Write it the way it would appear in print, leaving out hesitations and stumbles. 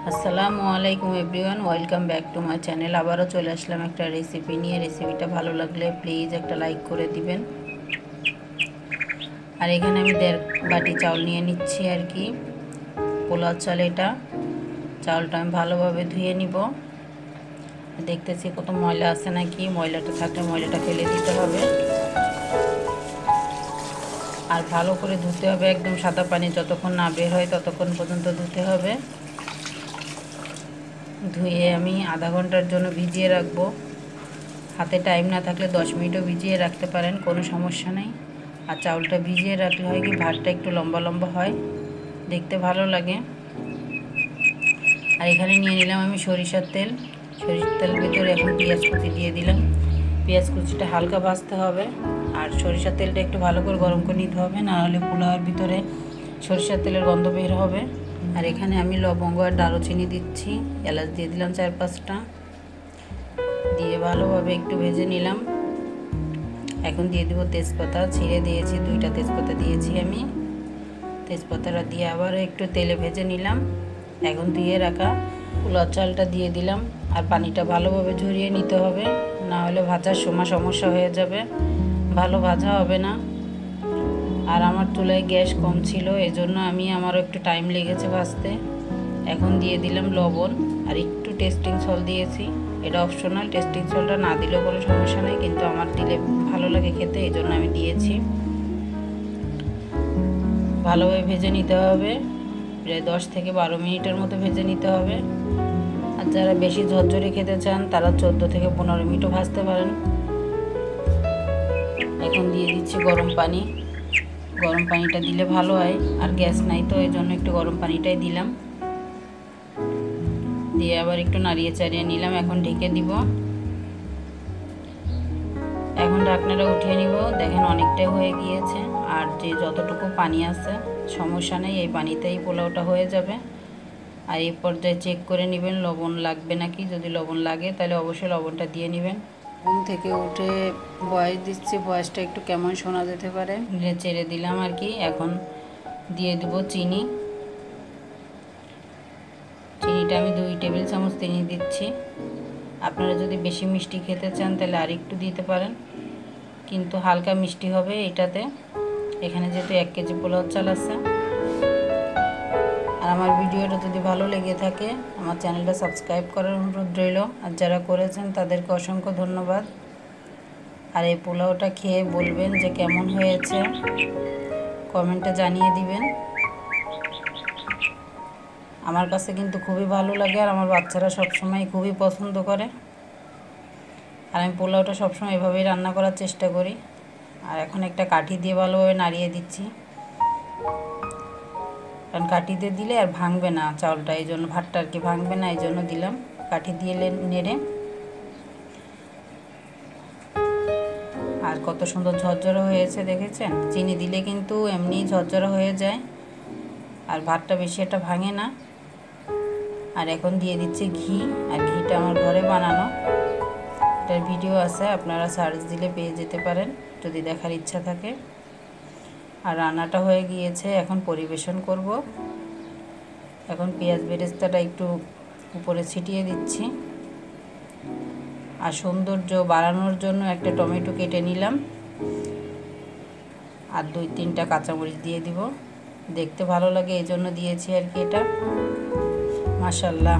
আসসালামু আলাইকুম everyone, welcome back to my channel. আবারও চলে আসলাম একটা রেসিপি নিয়ে। রেসিপিটা ভালো লাগলে প্লিজ একটা লাইক করে দিবেন। আর এখানে আমি 1.5 বাটি চাউল নিয়ে নিচ্ছি আর কি, পোলাও চাল। এটা চাউলটা আমি ভালোভাবে ধুয়ে নিব। দেখতেছি কত ময়লা আছে নাকি, ময়লাটা থাকলে ময়লাটা ফেলে দিতে হবে। আর ভালো করে ধুতে হবে, একদম সাদা পানি যতক্ষণ না বের হয় ততক্ষণ পর্যন্ত ধুতে হবে। ধুয়ে আমি আধা ঘন্টার জন্য ভিজিয়ে রাখবো। হাতে টাইম না থাকলে 10 মিনিটও ভিজিয়ে রাখতে পারেন, কোনো সমস্যা নেই। আর চাউলটা ভিজিয়ে রাখলে হয় কি, ভাতটা একটু লম্বা লম্বা হয়, দেখতে ভালো লাগে। আর এখানে নিয়ে নিলাম আমি সরিষার তেল। সরিষার তেলের ভিতরে এখন পেঁয়াজ কুচি দিয়ে দিলাম। পেঁয়াজ কুচিটা হালকা ভাজতে হবে। আর সরিষার তেলটা একটু ভালো করে গরম করে নিতে হবে, না হলে পোলাওর ভিতরে সরিষার তেলের গন্ধ বের হবে। আর এখানে আমি লবঙ্গ আর দারুচিনি দিচ্ছি, এলাচ দিয়ে দিলাম 4-5টা, দিয়ে ভালোভাবে একটু ভেজে নিলাম। এখন দিয়ে দেবো তেজপাতা, ছিঁড়ে দিয়েছি, 2টা তেজপাতা দিয়েছি আমি। তেজপাতাটা দিয়ে আবার একটু তেলে ভেজে নিলাম। এখন ধুয়ে রাখা পোলাও চালটা দিয়ে দিলাম। আর পানিটা ভালোভাবে ঝরিয়ে নিতে হবে, না হলে ভাজার সময় সমস্যা হয়ে যাবে, ভালো ভাজা হবে না। আর আমার চুলায় গ্যাস কম ছিল, এজন্য আমারও একটু টাইম লেগেছে ভাজতে। এখন দিয়ে দিলাম লবণ আর একটু টেস্টিং সল্ট দিয়েছি। এটা অপশনাল, টেস্টিং সল্টটা না দিলেও কোনো সমস্যা নেই, কিন্তু আমার দিলে ভালো লাগে খেতে, এই জন্য আমি দিয়েছি। ভালোভাবে ভেজে নিতে হবে, প্রায় 10 থেকে 12 মিনিটের মতো ভেজে নিতে হবে। আর যারা বেশি ঝরঝরে খেতে চান তারা 14 থেকে 15 মিনিটও ভাজতে পারেন। এখন দিয়ে দিচ্ছি গরম পানি। গরম পানিটা দিলে ভালো হয়, আর গ্যাস নাই তো এই জন্য একটু গরম পানিটাই দিলাম। দিয়ে আবার একটু নাড়িয়ে চাড়িয়ে নিলাম। এখন ঢেকে দিব। এখন ঢাকনাটা উঠিয়ে নিব। দেখেন অনেকটাই হয়ে গিয়েছে, আর যে যতটুকু পানি আছে সমস্যা নেই, এই পানিতেই পোলাওটা হয়ে যাবে। আর এই পর্যায়ে চেক করে নেবেন লবণ লাগবে নাকি। যদি লবণ লাগে তাহলে অবশ্যই লবণটা দিয়ে নেবেন। ঘুম থেকে উঠে ভয়েস দিচ্ছি, ভয়েসটা একটু কেমন শোনা যেতে পারে। চেড়ে দিলাম আর কি। এখন দিয়ে দেব চিনি। চিনিটা আমি 2 টেবিল চামচ চিনি দিচ্ছি। আপনারা যদি বেশি মিষ্টি খেতে চান তাহলে আর একটু দিতে পারেন, কিন্তু হালকা মিষ্টি হবে এটাতে। এখানে যেহেতু 1 কেজি পোলাও চাল আছে। আর আমার ভিডিওটা যদি ভালো লেগে থাকে আমার চ্যানেলটা সাবস্ক্রাইব করার অনুরোধ রইল, আর যারা করেছেন তাদেরকে অসংখ্য ধন্যবাদ। আর এই পোলাওটা খেয়ে বলবেন যে কেমন হয়েছে, কমেন্টে জানিয়ে দিবেন। আমার কাছে কিন্তু খুবই ভালো লাগে, আর আমার বাচ্চারা সবসময় খুবই পছন্দ করে। আর আমি পোলাওটা সবসময় এভাবেই রান্না করার চেষ্টা করি। আর এখন একটা কাঠি দিয়ে ভালোভাবে নাড়িয়ে দিচ্ছি, কারণ কাঠি দিয়ে দিলে আর ভাঙবে না চাউলটা, এই জন্য ভাতটা আর কি ভাঙবে না, এই জন্য দিলাম। কাঠি দিয়ে নেড়ে। আর কত সুন্দর ঝরঝরে হয়েছে দেখেছেন। চিনি দিলে কিন্তু এমনি ঝরঝরে হয়ে যায়, আর ভাতটা বেশি একটা ভাঙে না। আর এখন দিয়ে দিচ্ছি ঘি। আর ঘিটা আমার ঘরে বানানো, এটার ভিডিও আছে, আপনারা সার্চ দিলে পেয়ে যেতে পারেন যদি দেখার ইচ্ছা থাকে। আর রান্নাটা হয়ে গিয়েছে, এখন পরিবেশন করব। এখন পেঁয়াজ বেরেস্তাটা একটু উপরে ছিটিয়ে দিচ্ছি। আর সৌন্দর্য বাড়ানোর জন্য একটা টমেটো কেটে নিলাম, আর 2-3টা কাঁচামরিচ দিয়ে দিব, দেখতে ভালো লাগে এই জন্য দিয়েছি আর কি এটা। মাশাআল্লাহ।